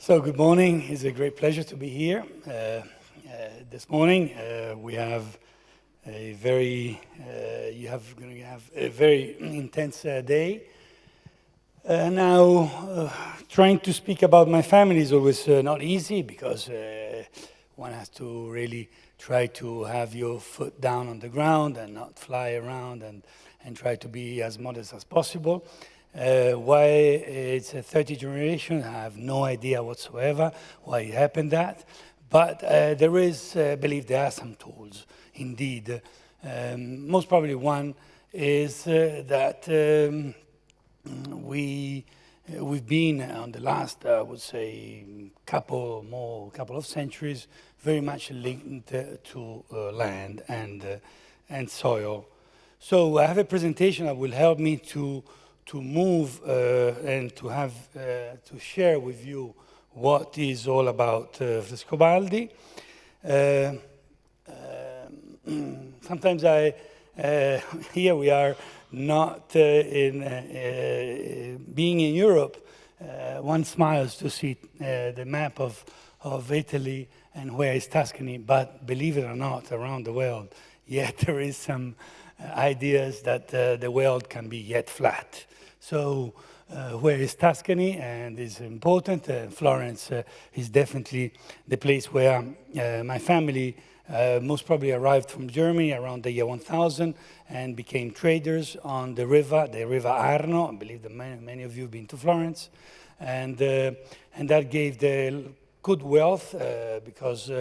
So good morning. It's a great pleasure to be here. This morning we have a very, going to have a very intense day. Now, trying to speak about my family is always not easy because one has to really try to have your foot down on the ground and not fly around and try to be as modest as possible. Why it's a 30th generation, I have no idea whatsoever why it happened that. But there is, I believe there are some tools, indeed. Most probably one is that we've been on the last, I would say, couple of centuries, very much linked to land and soil. So I have a presentation that will help me to move and to have to share with you what is all about Frescobaldi. Sometimes here we are not being in Europe, one smiles to see the map of Italy and where is Tuscany, but believe it or not, around the world, yet there is some ideas that the world can be yet flat. So where is Tuscany? And it's important. Florence is definitely the place where my family most probably arrived from Germany around the year 1000 and became traders on the river Arno. I believe that many of you have been to Florence. And that gave the good wealth because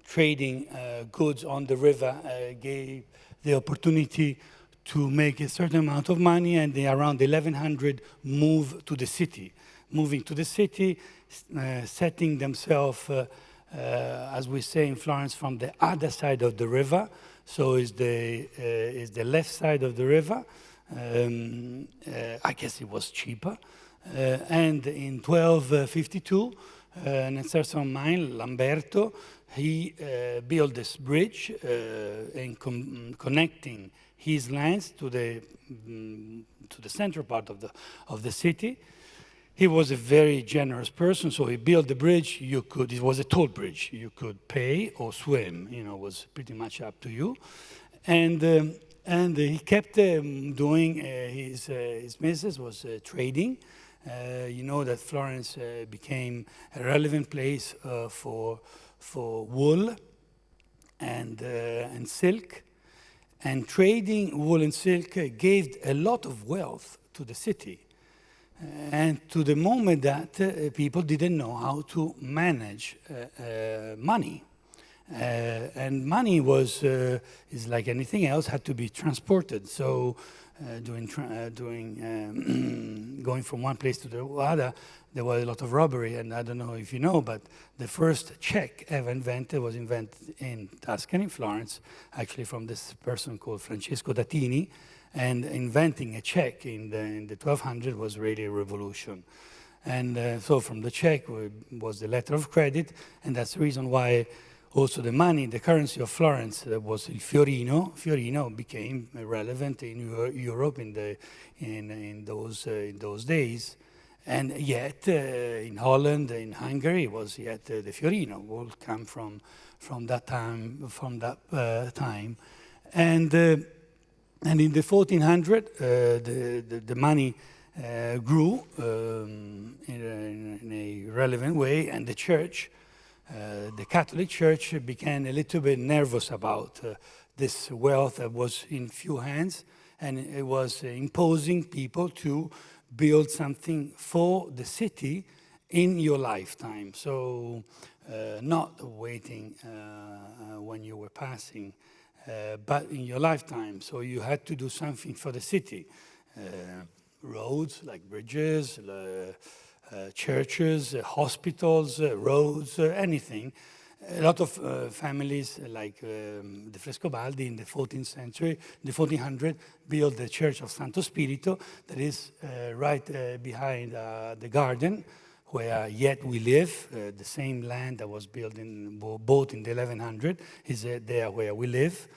trading goods on the river gave the opportunity to make a certain amount of money, and they around 1100 moved to the city. Moving to the city, setting themselves, as we say in Florence, from the other side of the river. So is the left side of the river. I guess it was cheaper. And in 1252, an exercise mine, Lamberto, he built this bridge connecting his lands to the central part of the city. He was a very generous person, so he built the bridge. It was a toll bridge. You could pay or swim. It was pretty much up to you. And he kept doing his business was trading. You know that Florence became a relevant place for wool and silk. And trading wool and silk gave a lot of wealth to the city. And to the moment that people didn't know how to manage money. And money is like anything else, had to be transported. So going from one place to the other, there was a lot of robbery. And I don't know if you know, but the first check ever invented was invented in Tuscany, Florence, actually from this person called Francesco Datini. And inventing a check in the 1200 was really a revolution. And so from the check was the letter of credit, and that's the reason why also the money, the currency of Florence was il fiorino. Fiorino became relevant in Europe in those days, and yet in Holland, in Hungary, it was yet the fiorino. All come from that time, and in the 1400 the money grew in a relevant way, and the church. The Catholic Church became a little bit nervous about this wealth that was in few hands, and it was imposing people to build something for the city in your lifetime. So not waiting when you were passing, but in your lifetime. So you had to do something for the city. Roads, like bridges, churches, hospitals, roads, anything. A lot of families, like the Frescobaldi in the 14th century, the 1400, built the Church of Santo Spirito that is right behind the garden where yet we live. The same land that was built both in the 1100 is there where we live.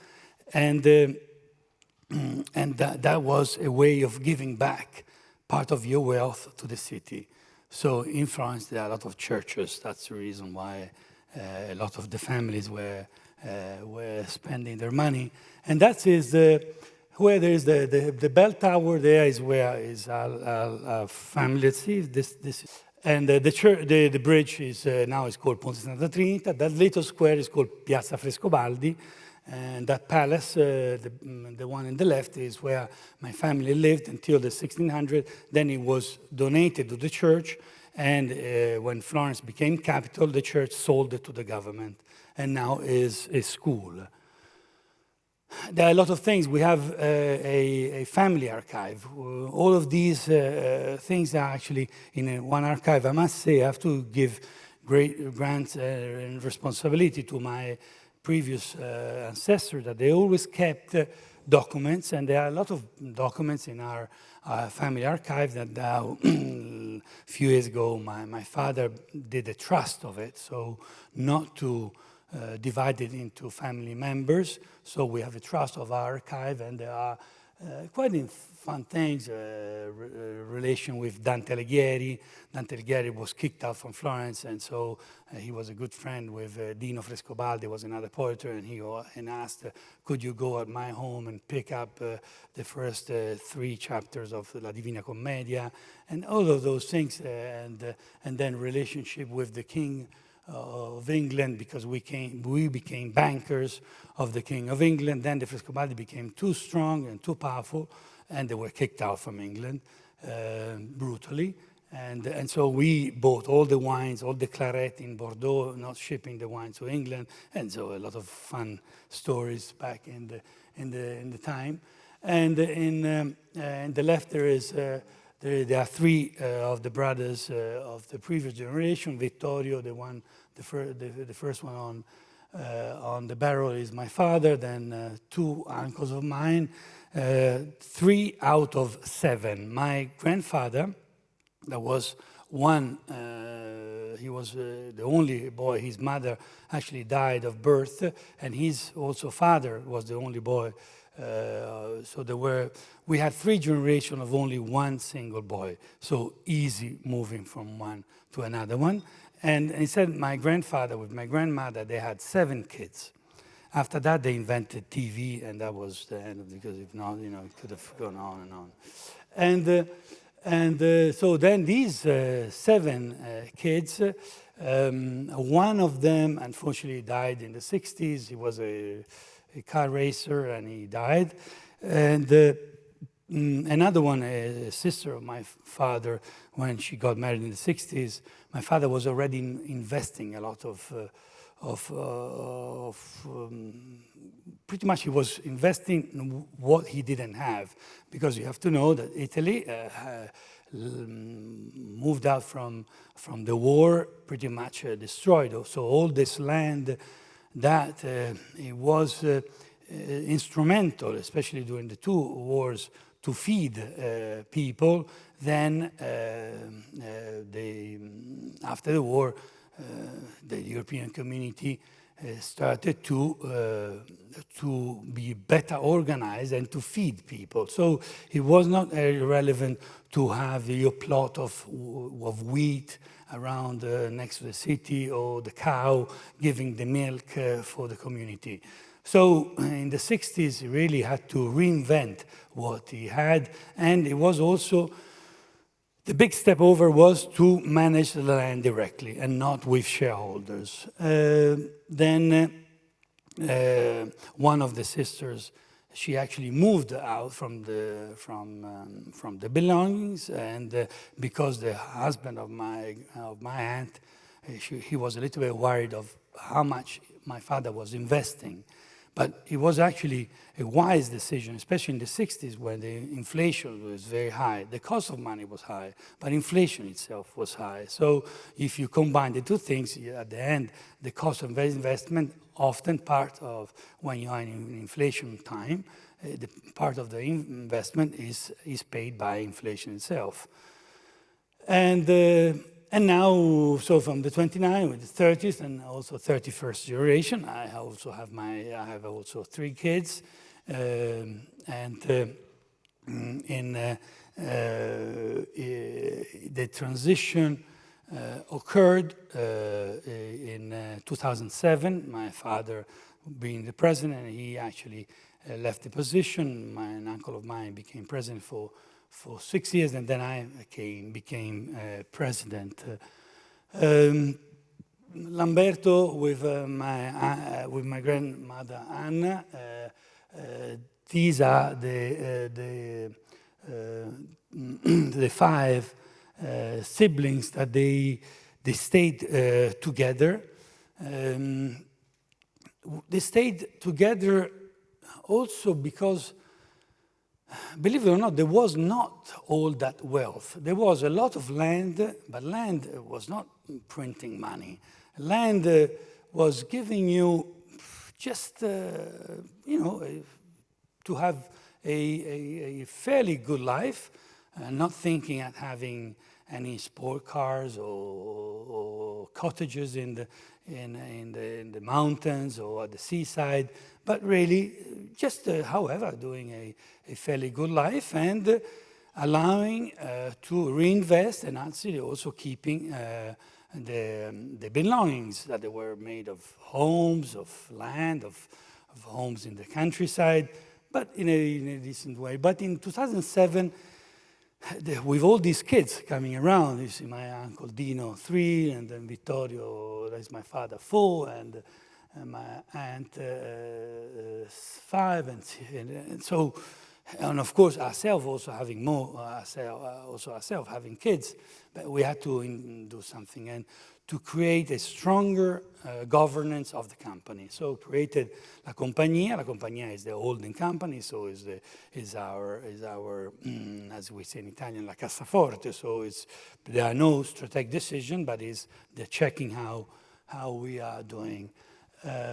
And that was a way of giving back part of your wealth to the city. So in Florence, there are a lot of churches. That's the reason why a lot of the families were spending their money. And that is where there is the bell tower. There is where is our family. Let's see if this is. And the church, the bridge is now is called Ponte Santa Trinita. That little square is called Piazza Frescobaldi. And that palace, the one in the left, is where my family lived until the 1600. Then it was donated to the church. And when Florence became capital, the church sold it to the government. And now is a school. There are a lot of things. We have a family archive. All of these things are actually in one archive. I must say, I have to give great grant and responsibility to my previous ancestors, that they always kept documents, and there are a lot of documents in our family archive that a few years ago my father did a trust of it, so not to divide it into family members. So we have a trust of our archive, and there are quite fun things, relation with Dante Alighieri. Dante Alighieri was kicked out from Florence, and so he was a good friend with Dino Frescobaldi, was another poet, and he asked, could you go at my home and pick up the first 3 chapters of La Divina Commedia, and all of those things, and then relationship with the king of England, because we became bankers of the King of England. Then the Frescobaldi became too strong and too powerful, and they were kicked out from England brutally. And so we bought all the wines, all the claret in Bordeaux, not shipping the wine to England. And so a lot of fun stories back in the time. And in the left there is. There are 3 of the brothers of the previous generation. Vittorio, the first one on the barrel is my father. Then 2 uncles of mine. 3 out of 7. My grandfather, there was one. He was the only boy. His mother actually died of birth, and his also father was the only boy. So we had 3 generations of only one single boy. So easy moving from one to another one. And he said my grandfather with my grandmother, they had 7 kids. After that, they invented TV, and that was the end of it, because if not, it could have gone on and on. And so then these 7 kids, one of them unfortunately died in the 60s. He was a car racer, and he died. And another one, a sister of my father, when she got married in the 60s, my father was already investing a lot of pretty much he was investing in what he didn't have, because you have to know that Italy moved out from the war pretty much destroyed. So all this land that it was instrumental, especially during the 2 wars, to feed people. Then after the war, the European community started to be better organized and to feed people. So it was not irrelevant to have your plot of wheat around next to the city, or the cow giving the milk for the community. So in the 60s, he really had to reinvent what he had, and it was also the big step over was to manage the land directly and not with shareholders. Then one of the sisters, she actually moved out from the belongings, and because the husband of my aunt, he was a little bit worried of how much my father was investing. But it was actually a wise decision, especially in the 60s, when the inflation was very high. The cost of money was high, but inflation itself was high. So if you combine the 2 things, at the end, the cost of investment, often part of when you are in inflation time, the part of the investment is paid by inflation itself. And now, so from the 29th with the 30th and also 31st generation, I also have 3 kids, and the transition occurred in 2007. My father being the president, he actually left the position. An uncle of mine became president for 6 years, and then I became president. Lamberto with my grandmother Anna. These are the 5 siblings that they stayed together. They stayed together also because, believe it or not, there was not all that wealth. There was a lot of land, but land was not printing money. Land was giving you just, to have a fairly good life, not thinking at having any sport cars or cottages in the mountains or at the seaside, but really just, however, doing a fairly good life and allowing to reinvest and actually also keeping the belongings that they were made of homes, of land, of homes in the countryside, but in a decent way. But in 2007, with all these kids coming around, you see my uncle Dino 3, and then Vittorio, that's my father 4, and my aunt 5, and so, and of course ourselves also having having kids, but we had to do something and to create a stronger governance of the company. So created La Compagnia. La Compagnia is the holding company, so is our as we say in Italian, la cassaforte. So there are no strategic decisions, but they're checking how we are doing.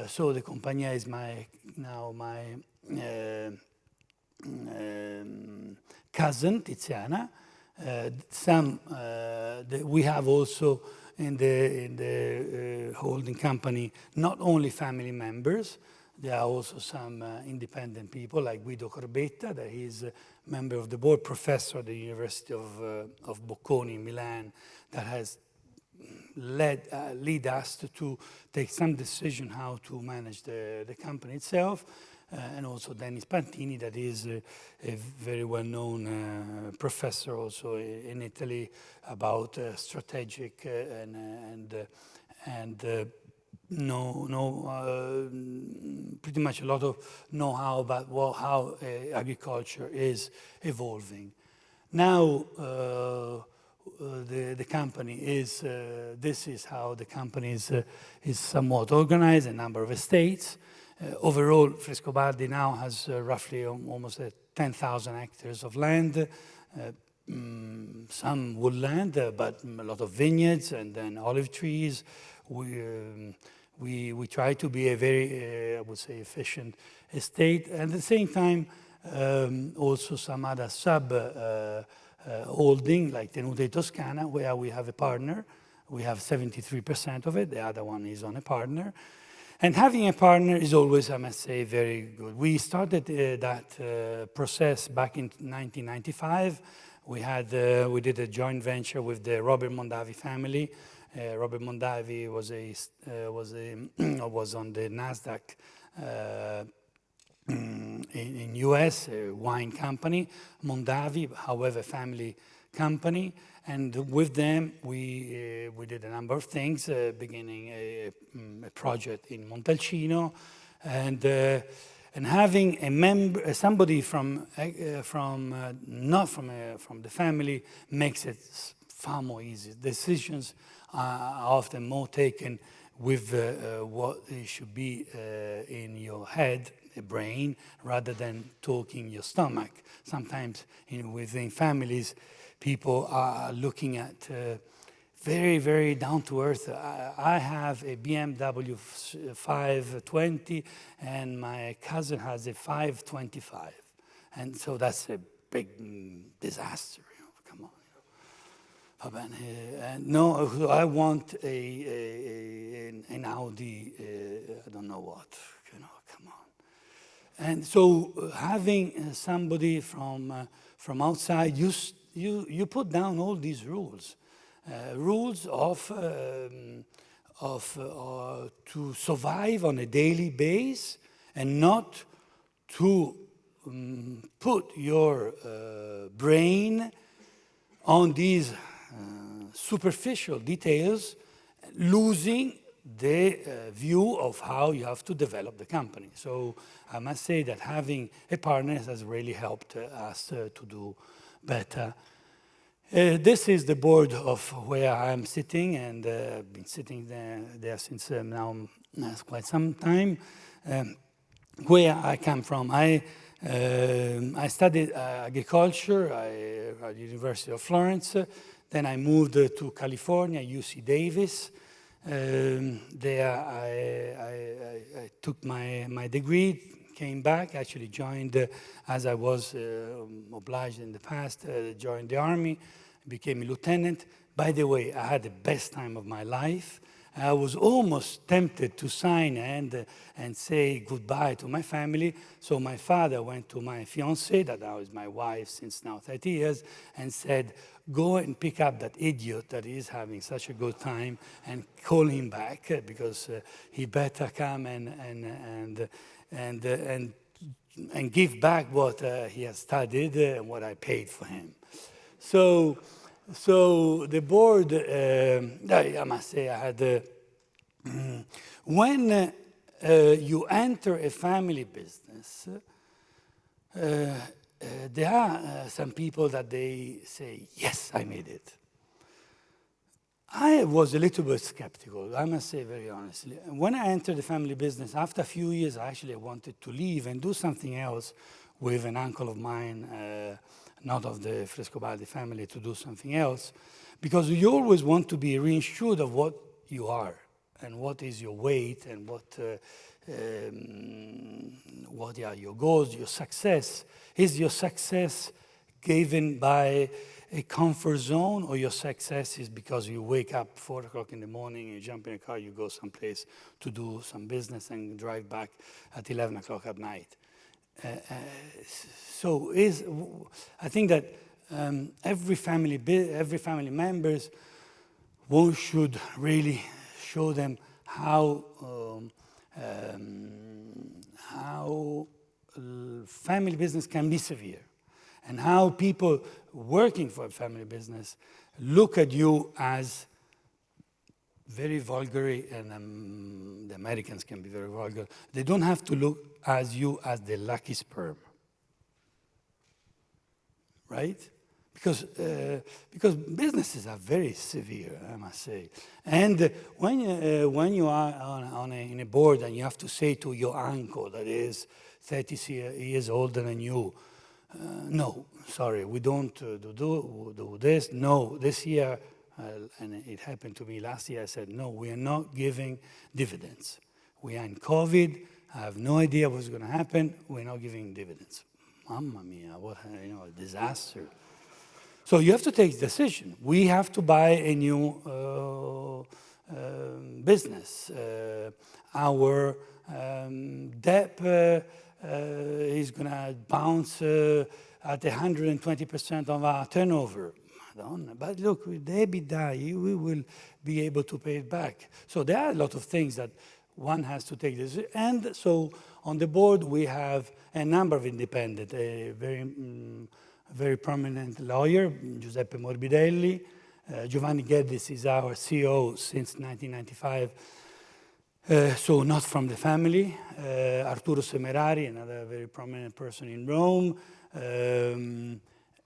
So the Compagnia is my cousin Tiziana. We have also in the holding company not only family members, there are also some independent people like Guido Corbetta, that he is a member of the board, professor at the University of Bocconi in Milan, that has lead us to take some decision how to manage the company itself. And also Dennis Pantini, that is a very well-known professor also in Italy about strategic pretty much a lot of know-how about how agriculture is evolving. Now the company is, this is how the company is somewhat organized, a number of estates. Overall, Frescobaldi now has roughly almost 10,000 hectares of land, some woodland, but a lot of vineyards and then olive trees. We try to be a very, I would say, efficient estate. At the same time, also some other holding like Tenute Toscana, where we have a partner. We have 73% of it. The other one is on a partner. And having a partner is always, I must say, very good. We started that process back in 1995. We did a joint venture with the Robert Mondavi family. Robert Mondavi was on the Nasdaq in US, a wine company. Mondavi, however, family company. And with them, we did a number of things, beginning a project in Montalcino, and having a member, somebody from not from the family, makes it far more easy. Decisions are often more taken with what should be in your head, a brain, rather than talking your stomach. Sometimes within families, people are looking at very, very down-to-earth. I have a BMW 520, and my cousin has a 525. And so that's a big disaster. Come on. No, I want an Audi, I don't know what. Come on. And so having somebody from outside, you put down all these rules. Rules to survive on a daily basis and not to put your brain on these superficial details, losing the view of how you have to develop the company. So I must say that having a partner has really helped us to do better. This is the board of where I'm sitting, and I've been sitting there since now quite some time. Where I come from, I studied agriculture at the University of Florence. Then I moved to California, UC Davis. There I took my degree, came back, actually joined, as I was obliged in the past, joined the army, became a lieutenant. By the way, I had the best time of my life. I was almost tempted to sign and say goodbye to my family. So my father went to my fiancée, that now is my wife since now 30 years, and said, go and pick up that idiot that is having such a good time and call him back, because he better come and give back what he has studied and what I paid for him. So the board, I must say, I had, when you enter a family business, there are some people that they say, yes, I made it. I was a little bit skeptical, I must say very honestly. When I entered the family business, after a few years, I actually wanted to leave and do something else with an uncle of mine, not of the Frescobaldi family, to do something else, because you always want to be reassured of what you are and what is your weight and what are your goals, your success. Is your success given by a comfort zone, or your success is because you wake up 4 o'clock in the morning, you jump in a car, you go someplace to do some business and drive back at 11 o'clock at night? I think that every family members should really show them how family business can be severe, and how people working for a family business look at you as very vulgar, and the Americans can be very vulgar. They don't have to look at you as the lucky sperm, right? Because businesses are very severe, I must say. And when you are in a board and you have to say to your uncle that is 30 years older than you, no, sorry, we don't do this. No, this year, and it happened to me last year, I said, no, we are not giving dividends. We are in COVID. I have no idea what's going to happen. We're not giving dividends. Mamma mia, what a disaster. So you have to take a decision. We have to buy a new business. Our debt is going to bounce at 120% of our turnover. But look, with the EBITDA, we will be able to pay it back. So there are a lot of things that one has to take this. And so on the board, we have a number of independent, a very prominent lawyer, Giuseppe Morbidelli. Giovanni Guedes is our CEO since 1995. So not from the family. Arturo Semerari, another very prominent person in Rome.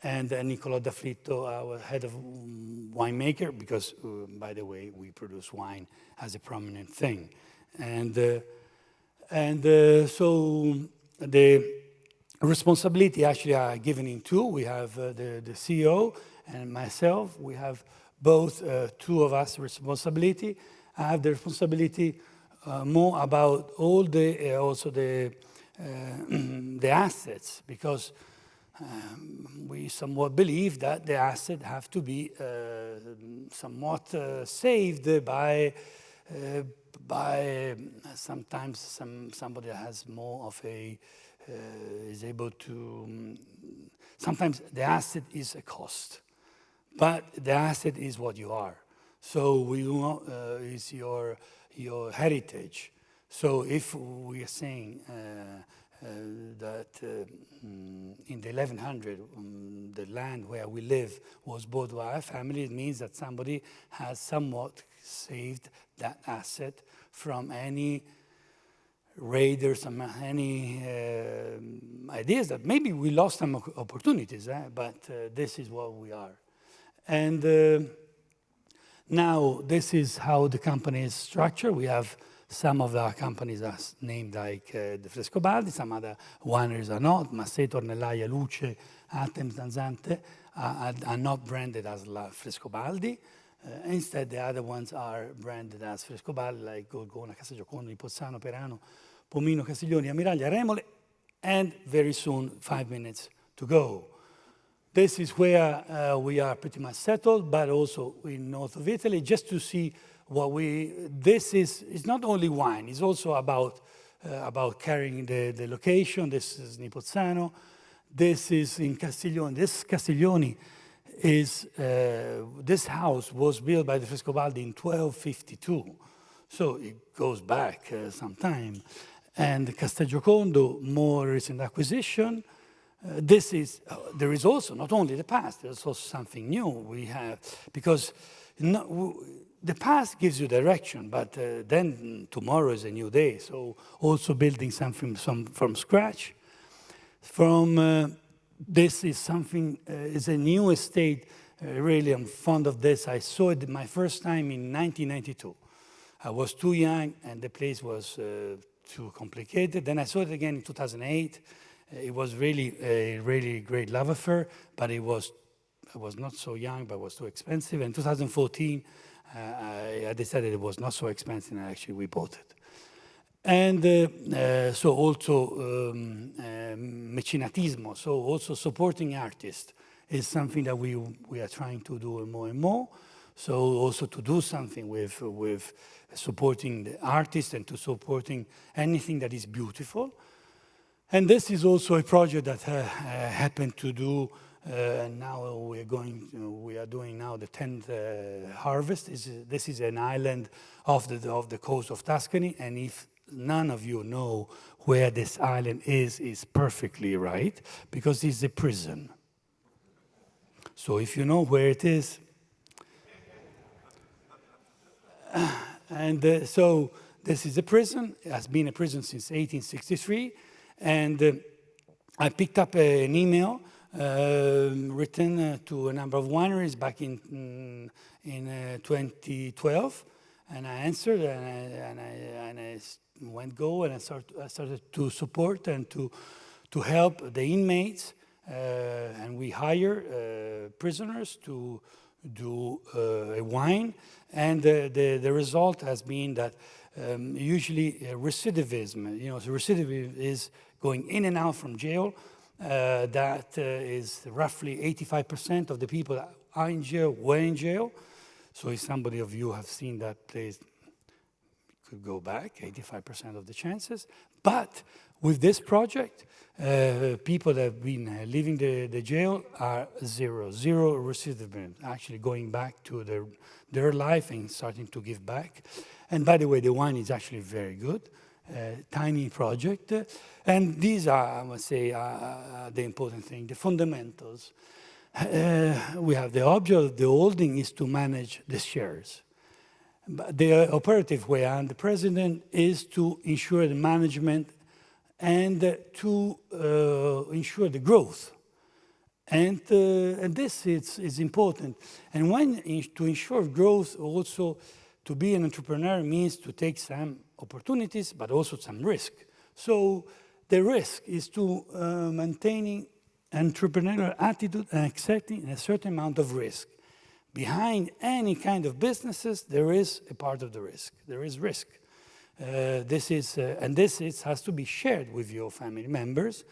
And Niccolo D'Affritto, our head of winemaker, because, by the way, we produce wine as a prominent thing. And so the responsibility actually are given in two. We have the CEO and myself. We have both two of us responsibility. I have the responsibility more about all the also the assets, because we somewhat believe that the assets have to be somewhat saved by sometimes somebody that has more of a is able to, sometimes the asset is a cost, but the asset is what you are. So we do not, is your heritage. So if we are saying that in the 1100, the land where we live was bought by our family, it means that somebody has somewhat saved that asset from any raiders, any ideas that maybe we lost some opportunities, but this is what we are. And now this is how the company is structured. We have some of our companies are named like the Frescobaldi, some other wineries are not. Massé, Tornellaia, Luce, Atem, Zanzante are not branded as La Frescobaldi. Instead, the other ones are branded as Frescobaldi, like Gorgona, Castelgiocondo, Pozzano, Perano, Pomino, Castiglioni, Ammiraglia, Remole, and very soon, 5 minutes to go. This is where we are pretty much settled, but also in north of Italy, just to see what this is not only wine, it's also about carrying the location. This is Nipozzano. This is in Castiglioni. This Castiglioni is, this house was built by the Frescobaldi in 1252. So it goes back some time. And Castelgiocondo, more recent acquisition. There is also not only the past, there's also something new we have, because the past gives you direction, but then tomorrow is a new day. So also building something from scratch. This is something, is a new estate. Really, I'm fond of this. I saw it my first time in 1992. I was too young and the place was too complicated. Then I saw it again in 2008. It was really a really great love affair, but I was not so young, but it was too expensive. In 2014, I decided it was not so expensive, and actually we bought it. And so also mecenatismo, so also supporting artists is something that we are trying to do more and more. So also to do something with supporting the artists and to supporting anything that is beautiful. And this is also a project that happened to do, and now we are doing now the 10th harvest. This is an island off the coast of Tuscany, and if none of you know where this island is perfectly right, because it's a prison. So if you know where it is, and so this is a prison. It has been a prison since 1863. And I picked up an email written to a number of wineries back in 2012, and I answered, and I went go, and I started to support and to help the inmates, and we hire prisoners to do a wine, and the result has been that usually recidivism, so recidivism is going in and out from jail. That is roughly 85% of the people that are in jail were in jail. So if somebody of you have seen that place, could go back, 85% of the chances. But with this project, people that have been leaving the jail are zero recidivism, actually going back to their life and starting to give back. And by the way, the wine is actually very good. Tiny project. And these are, I must say, the important thing, the fundamentals. We have the object of the holding is to manage the shares. But the operative way, and the president, is to ensure the management and to ensure the growth. And this is important. And to ensure growth, also to be an entrepreneur means to take some opportunities, but also some risk. So the risk is to maintaining entrepreneurial attitude and accepting a certain amount of risk. Behind any kind of businesses, there is a part of the risk. There is risk. This has to be shared with your family members,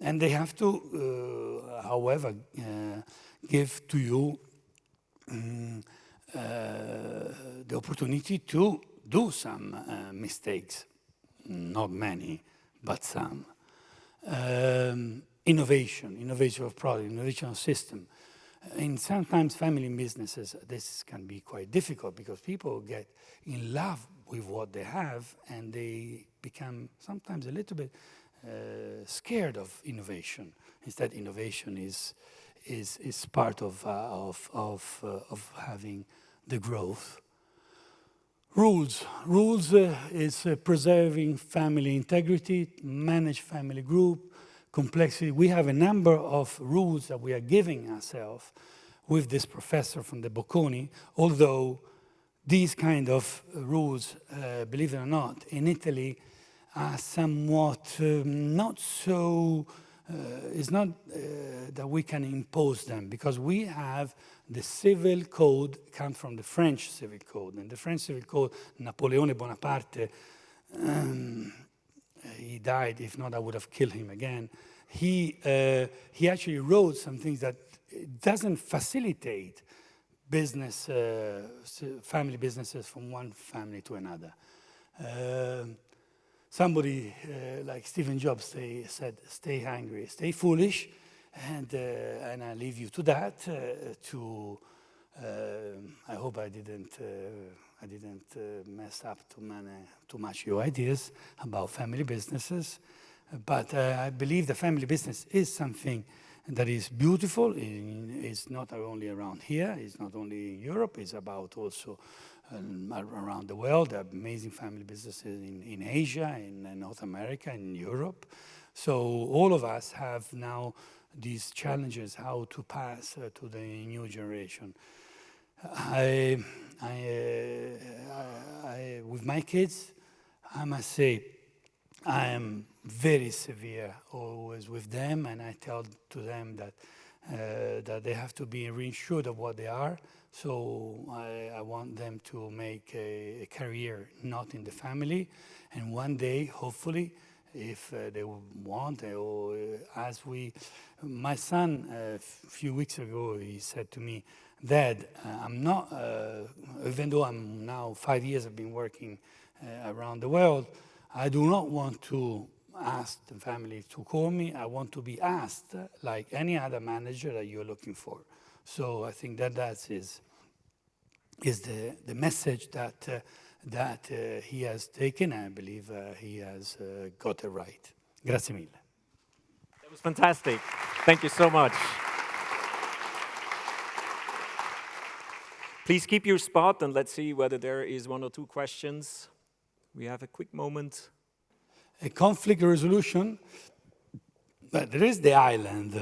and they have to, however, give to you the opportunity to do some mistakes. Not many, but some. innovation of product, innovation of system. And sometimes family businesses, this can be quite difficult because people get in love with what they have and they become sometimes a little bit scared of innovation. Instead, innovation is part of having the growth. Rules is preserving family integrity, manage family group, complexity. We have a number of rules that we are giving ourselves with this professor from the Bocconi, although these kind of rules, believe it or not, in Italy are somewhat not so, it's not that we can impose them, because we have the civil code comes from the French civil code. And the French civil code, Napoleone Bonaparte, he died, if not I would have killed him again. He actually wrote some things that doesn't facilitate business, family businesses from one family to another. Somebody like Stephen Jobs said, stay hungry, stay foolish, and I leave you to that. I hope I didn't mess up too much your ideas about family businesses. But I believe the family business is something that is beautiful. It's not only around here, it's not only in Europe, it's about also around the world. There are amazing family businesses in Asia, in North America, in Europe. So all of us have now these challenges, how to pass to the new generation. With my kids, I must say, I am very severe always with them, and I tell to them that they have to be reassured of what they are. So I want them to make a career not in the family, and one day, hopefully, if they want, or my son a few weeks ago, he said to me, Dad, I'm not, even though I'm now 5 years, I've been working around the world, I do not want to ask the family to call me. I want to be asked like any other manager that you're looking for. So I think that is the message that he has taken. I believe he has got it right. Grazie mille. That was fantastic. Thank you so much. Please keep your spot and let's see whether there is one or two questions. We have a quick moment. A conflict resolution, but there is the island.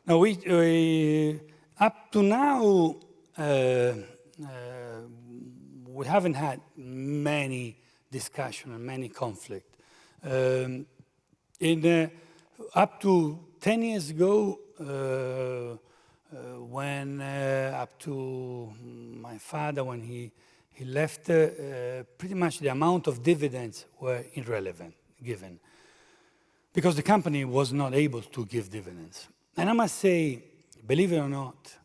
No, we up to now we haven't had many discussion and many conflict. Up to 10 years ago, when up to my father, when he left, pretty much the amount of dividends were irrelevant, given, because the company was not able to give dividends. And I must say, believe it or not,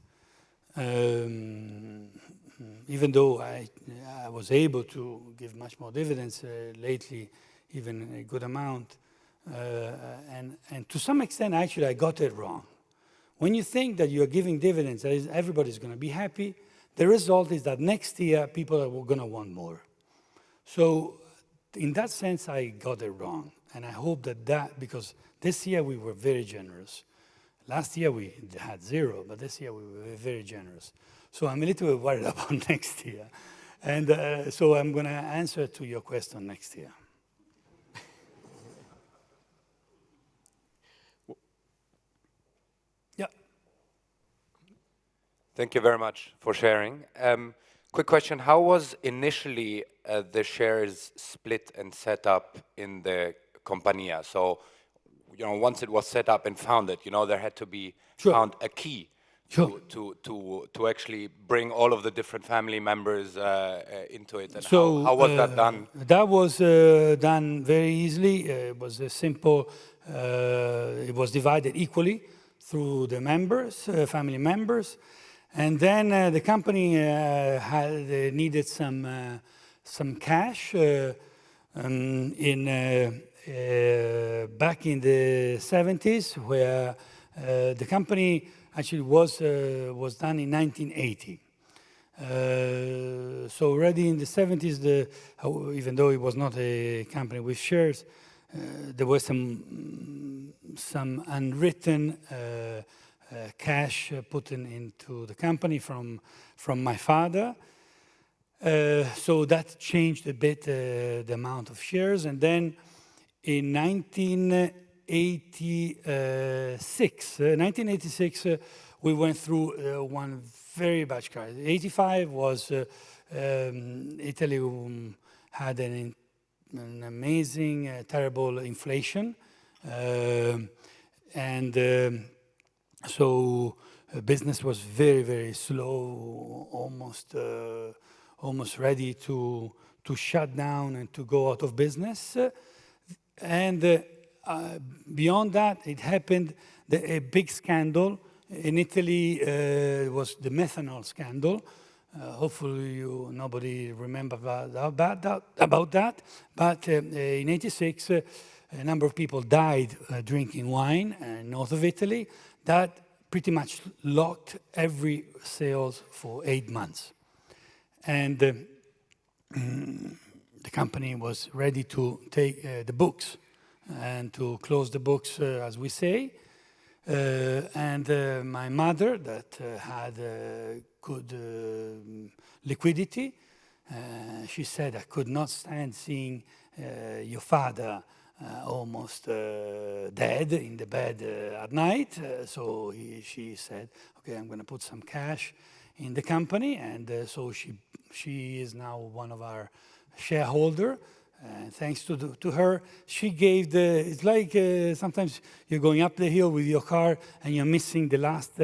even though I was able to give much more dividends lately, even a good amount, and to some extent, actually, I got it wrong. When you think that you're giving dividends, that is, everybody's going to be happy, the result is that next year, people are going to want more. So in that sense, I got it wrong. And I hope that because this year we were very generous. Last year we had zero, but this year we were very generous. So I'm a little bit worried about next year. And so I'm going to answer to your question next year. Yeah. Thank you very much for sharing. Quick question, how was initially the shares split and set up in the Compagnia? So, once it was set up and founded, there had to be found a key to actually bring all of the different family members into it. And so, how was that done? That was done very easily. It was a simple, it was divided equally through the members, family members. And then the company needed some cash back in the 70s, where the company actually was done in 1980. So already in the 70s, even though it was not a company with shares, there was some unwritten cash put into the company from my father. So that changed a bit the amount of shares. And then in 1986, we went through one very bad crisis. 85 was Italy had an amazing, terrible inflation, and so business was very, very slow, almost ready to shut down and to go out of business. And beyond that, it happened a big scandal in Italy. Was the methanol scandal. Hopefully nobody remembers about that. But in '86, a number of people died drinking wine north of Italy. That pretty much locked every sales for 8 months. And the company was ready to take the books and to close the books, as we say. And my mother, that had good liquidity, she said, "I could not stand seeing your father almost dead in the bed at night." So she said, "Okay, I'm going to put some cash in the company." And so she is now one of our shareholder. Thanks to her, she gave it's like sometimes you're going up the hill with your car and you're missing the last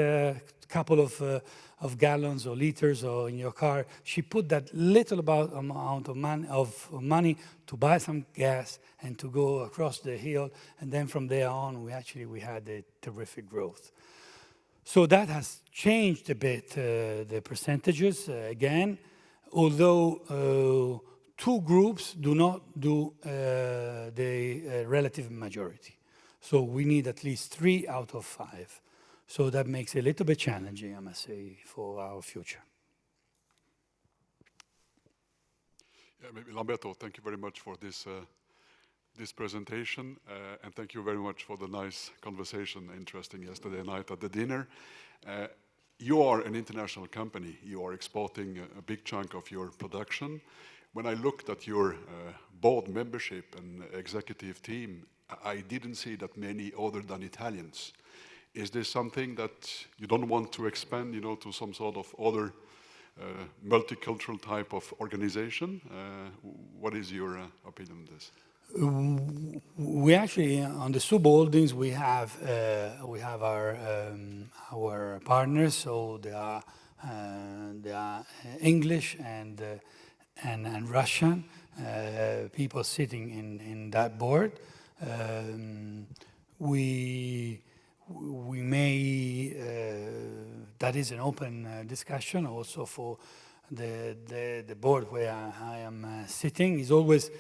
couple of gallons or liters or in your car. She put that little amount of money to buy some gas and to go across the hill. And then from there on, we had a terrific growth. So that has changed a bit the percentages again, although two groups do not do the relative majority. So we need at least 3 out of 5. So that makes it a little bit challenging, I must say, for our future. Yeah, maybe Lamberto, thank you very much for this presentation, and thank you very much for the nice conversation, interesting yesterday night at the dinner. You are an international company. You are exporting a big chunk of your production. When I looked at your board membership and executive team, I didn't see that many other than Italians. Is this something that you don't want to expand, to some sort of other multicultural type of organization? What is your opinion on this? We actually, on the subholdings, we have our partners, so they are English and Russian people sitting in that board. We may that is an open discussion also for the board where I am sitting. Is always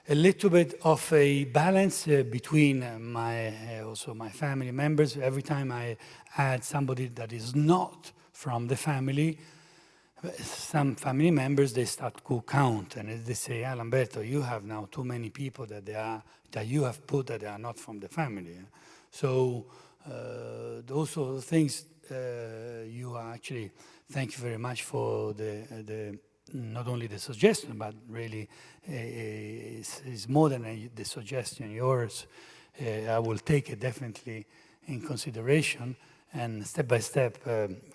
a little bit of a balance between also my family members. Every time I add somebody that is not from the family, some family members, they start to count, and they say, Lamberto, you have now too many people that you have put that they are not from the family. So those sort of things, you are actually, thank you very much for the not only the suggestion, but really is more than the suggestion, yours. I will take it definitely in consideration, and step by step,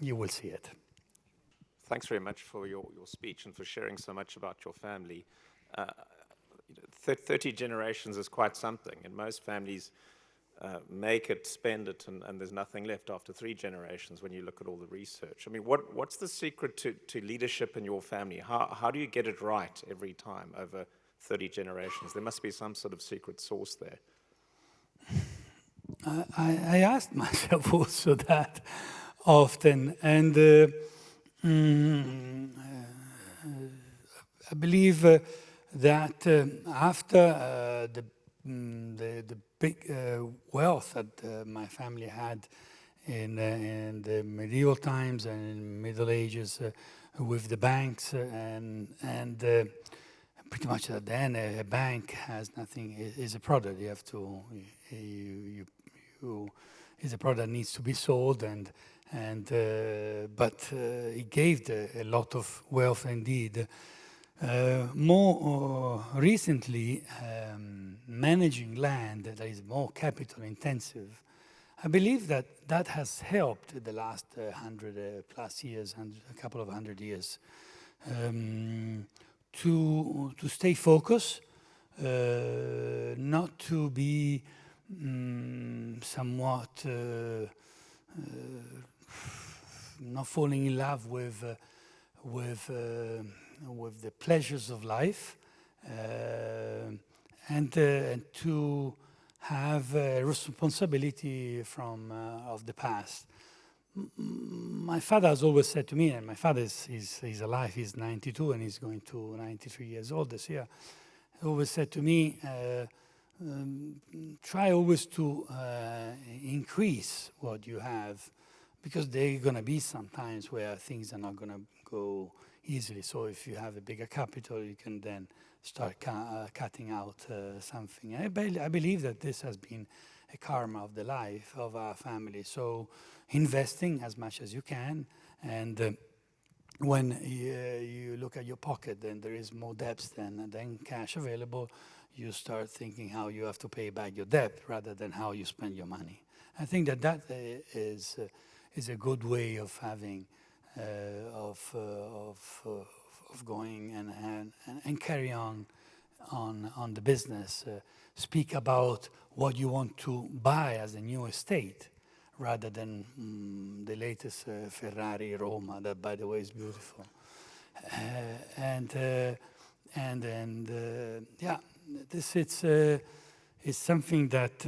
you will see it. Thanks very much for your speech and for sharing so much about your family. 30 generations is quite something, and most families make it, spend it, and there's nothing left after 3 generations when you look at all the research. I mean, what's the secret to leadership in your family? How do you get it right every time over 30 generations? There must be some sort of secret sauce there. I asked myself also that often, and I believe that after the big wealth that my family had in the medieval times and in Middle Ages with the banks and pretty much then a bank has nothing, is a product. You have to, is a product that needs to be sold but it gave a lot of wealth indeed. More recently, managing land that is more capital intensive, I believe that has helped the last 100 plus years, a couple of 100 years, to stay focused, not to be somewhat not falling in love with the pleasures of life, and to have a responsibility of the past. My father has always said to me, and my father is alive, he's 92 and he's going to 93 years old this year. He always said to me, try always to increase what you have, because there are going to be some times where things are not going to go easily. So if you have a bigger capital, you can then start cutting out something. I believe that this has been a karma of the life of our family. So investing as much as you can, and when you look at your pocket, then there is more debts than cash available. You start thinking how you have to pay back your debt rather than how you spend your money. I think that is a good way of having of going and carry on the business. Speak about what you want to buy as a new estate, rather than the latest Ferrari Roma, that by the way is beautiful. Yeah, this it's something that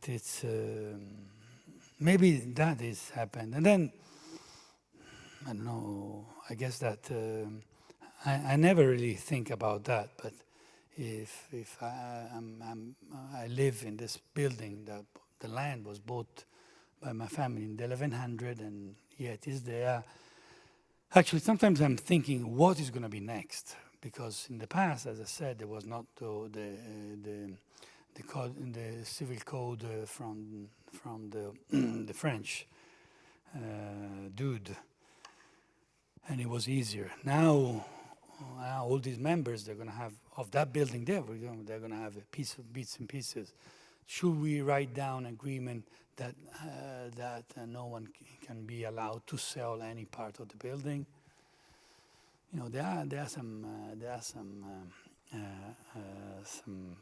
it's maybe that is happened, and then I don't know. I guess that I never really think about that, but if I live in this building that the land was bought by my family in the 1100, and yet it is there. Actually, sometimes I'm thinking, what is going to be next? Because in the past, as I said, there was not the civil code from the French dude, and it was easier. Now all these members, they're going to have of that building there. They're going to have a piece of bits and pieces. Should we write down agreement that no one can be allowed to sell any part of the building? You know, there are some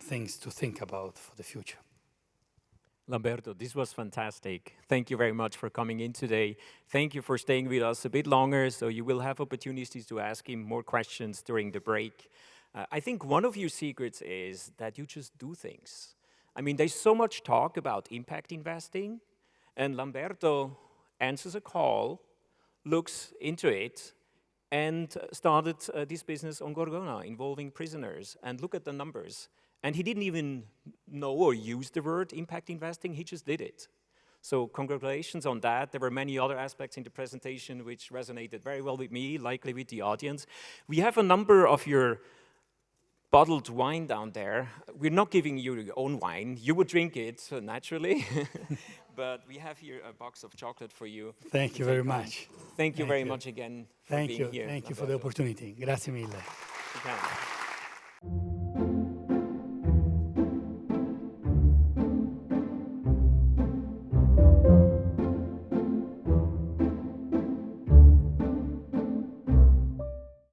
things to think about for the future. Lamberto, this was fantastic. Thank you very much for coming in today. Thank you for staying with us a bit longer, so you will have opportunities to ask him more questions during the break. I think one of your secrets is that you just do things. I mean, there's so much talk about impact investing, and Lamberto answers a call, looks into it, and started this business on Gorgona involving prisoners. And look at the numbers. And he didn't even know or use the word impact investing, he just did it. So congratulations on that. There were many other aspects in the presentation which resonated very well with me, likely with the audience. We have a number of your bottled wine down there. We're not giving you your own wine. You would drink it naturally. But we have here a box of chocolate for you. Thank you very much. Thank you very much again for being here. Thank you for the opportunity. Grazie mille. Okay.